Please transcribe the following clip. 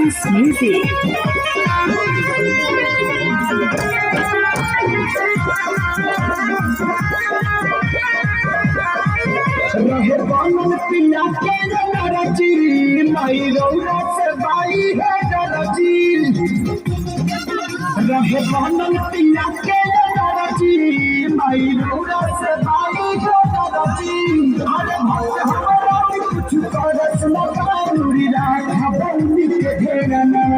Dance Music. रहे बनल पिया के नरजी माई रौरा से बाई है नरजी रहे बनल पिया के नरजी माई रौरा से बाई है नरजी अरे भक्त हमरा कुछ करस न काउरी राखा बौनी के घेरा न